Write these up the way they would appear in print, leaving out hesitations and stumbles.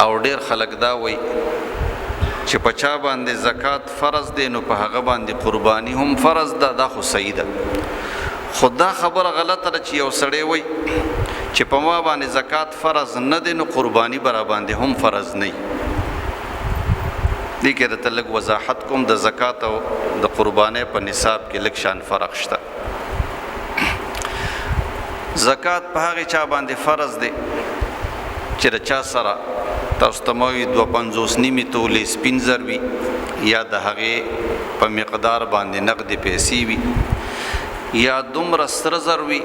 او ډیر خلک دا وایي چې په چا باندې زکات فرض دی نو په هغه باندې قرباني هم فرض ده. دا خو صحیح ده، خدا خبره غلطه ده چې یو سړی وایي چې په ما باندې زکات فرض نه دی نو قرباني برا باندې هم فرض نه وي. دې کې درته لږ وضاحت کوم. د زکات او د قربانۍ په نصاب کې لږ شان فرق شته. زکات په هغې چا باندې فرض دی چې د چا سره تاسو ته موي 250 نیمې تولې سپین زر وي یا د هغې په مقدار باندې نقدې پیسې وي یا دومره سره زر وي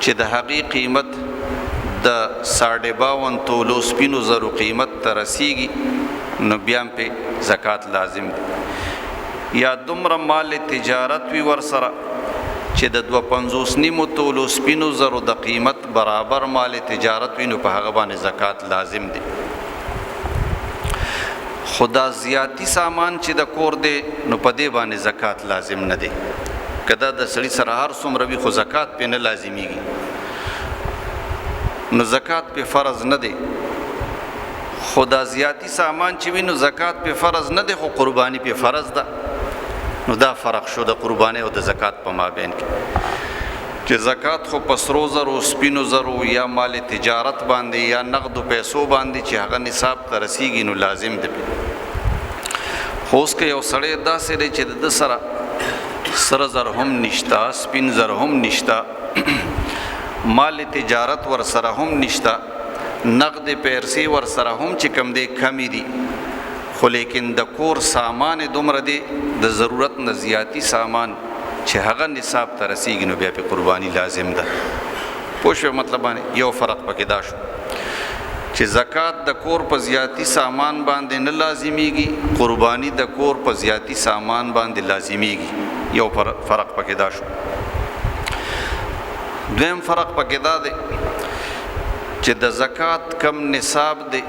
چې د هغې قیمت د 52 تولو سپینو زرو قیمت ته رسیږي نو بیا هم پې زکات لازم دی. یا دومره مال تجارت وي ورسره چې د 250 نیمو تولو سپینو زرو د قیمت برابر مال تجارت وي نو په هغه باندې زکات لازم دی. خدا زیاتی سامان چې د کور دی نو په دې باندې زکات لازم نه دی. که دا د سړي سره هر څومره وي خو زکات پې نه لازمیږي نو زکات پې فرض نه دی. خدا زیاتی سامان چې وي نو زکات پې فرض نه دی خو قرباني پې فرض ده. نو دا فرق شو د قربانۍ او د زکات په مابین کې چې زکات خو په سرو زرو سپینو زرو یا مال تجارت باندې یا نقدو پیسو باندې چې هغه نصاب ته رسیږي نو لازم دی. خو اوس که یو سړی داسې دی چې د سره سره زر هم نشته، سپین زر هم نشته، مال تجارت ور سره هم نشته، نقد پیسې ور سره هم چې کم دی کمی دي، خو لیکن د کور سامان دومره دی د ضرورت نه زیاتی سامان چې هغه نصاب ته رسیږي نو بیا پې قرباني لازم ده. پوه شوې مطلب باندې یو فرق پکې دا شو چې زکات د کور په زیاتی سامان باندې نه لازمیږي، قرباني د کور په زیاتی سامان باندې لازمیږي. یو فرق پکې دا شو. دویم فرق پکې دا دی چې د زکات کم نصاب دی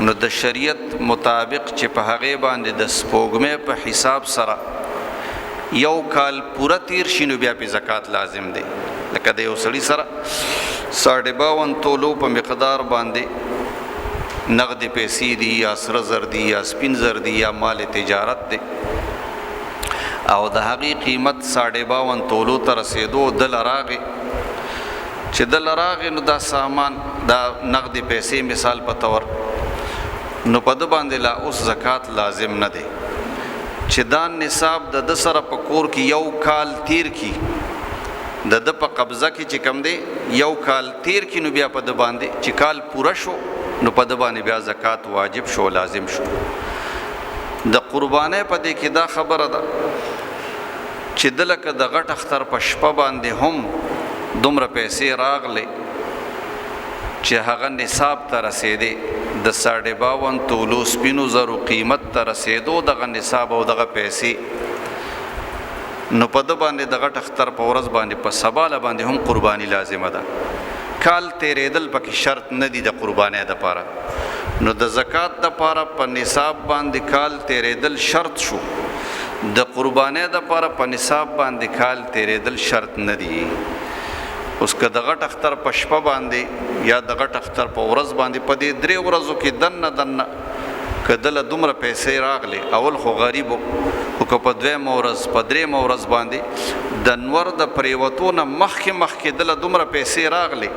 نو د شریعت مطابق چې په هغې باندې د سپوږمۍ په حساب سره یو کال پوره تیر شي نو بیا پې زکات لازم دی. لکه د یو سړي سره 52 تولو په مقدار باندې نقد پیسې دي یا سره زر دي یا سپین زر دي یا مال تجارت دی او د هغې قیمت 52 تولو ته رسېدو دله راغې چې دله راغې نو دا سامان دا نقد پیسې مثال په طور نو په ده باندې لا اوس زکات لازم نه دی چې دا نصاب د ده سره په کور کې یو کال تیر کی د ده په قبضه کې چې کم دی یو کال تیر کی نو بیا په ده باندې چې کال پوره شو نو په ده باندې بیا زکات واجب شو لازم شو. د قربانۍ په دې کې دا خبره ده چې ده لکه د غټ اختر په شپه باندې هم دومره پیسې راغلې چې هغه نصاب ته رسېدې د 52 تولو سپینو زرو قیمت ته رسېدو دغه نصاب او دغه پیسې نو په ده باندې د غټ اختر په ورځ باندې په سباله باندې هم قرباني لازمه ده. کال تیرېدل پکې شرط نه دي د قربانۍ دپاره نو د زکات دپاره په نصاب باندې کال تیرېدل شرط شو، د قربانۍ دپاره په نصاب باندې کال تیرېدل شرط نه دي. اوس که د غټ اختر په شپه باندې یا د غټ اختر په ورځ باندې په دې 3 ورځو کې دنه که دله دومره پیسې راغلې اول خو غریب خو که په 2 ورځ په 3 ورځ باندې د نور د پریوتو نه مخکې دله دومره پیسې راغلې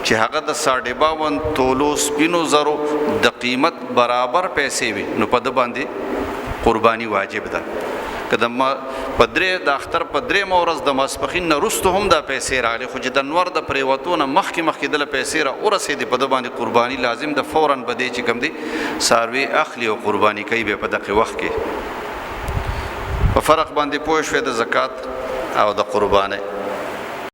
چې هغه د 52 تولو سپینو زرو د قیمت برابر پیسې وي نو په ده باندې قرباني واجب ده. که د اختر په 3 ورځ د ماسپښین نه وروسته هم دا پیسې راغلې خو چې د نور د پریوتو نه مخکې دله پیسې را ورسېدې په ده باندې قرباني لازم ده. فوراً به دی چې کوم دی څاروي اخلي او قرباني کوي بیا په دغه وخت کې. په فرق باندې پوه شوې د زکات او د قربانۍ.